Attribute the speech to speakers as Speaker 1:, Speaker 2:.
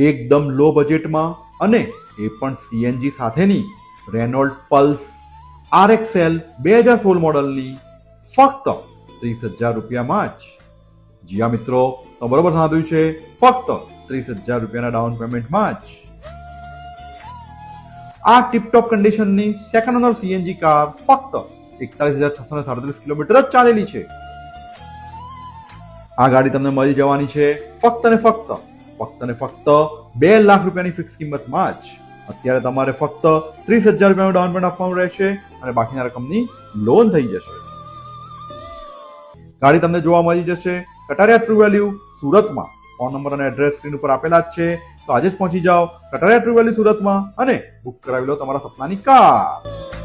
Speaker 1: એકદમ લો બજેટમાં અને એ પણ સીએનજી સાથેની રેનોલ્ટ પલ્સ RXL 2016 મોડલની ફક્ત 30,000 રૂપિયામાં જ. જી હા મિત્રો, તો બરોબર સાંભળ્યું છે, ફક્ત 30,000 રૂપિયાના ડાઉન પેમેન્ટમાં જ આ ટીપટોપ કન્ડિશનની સેકન્ડ ઓનર સીએનજી કાર ફક્ત 41,637 કિલોમીટર જ ચાલેલી છે. આ ગાડી તમને મળી જવાની છે ફક્ત ને ફક્ત 2 લાખ રૂપિયાની ફિક્સ કિંમતમાં જ. અત્યારે તમારે ફક્ત 30,000 રૂપિયાનું ડાઉન પેમેન્ટ આપવાનું રહેશે અને બાકીના રકમની લોન થઈ જશે. ગાડી તમને જોવા મળી જશે કટારિયા ટ્રુ વેલ્યુ સુરતમાં. ફોન નંબર અને એડ્રેસ સ્ક્રીન ઉપર આપેલા જ છે, તો આજે જ પહોંચી જાઓ કટારિયા ટ્રુ વેલ્યુ સુરતમાં અને બુક કરાવી લો તમારા સપનાની કાર.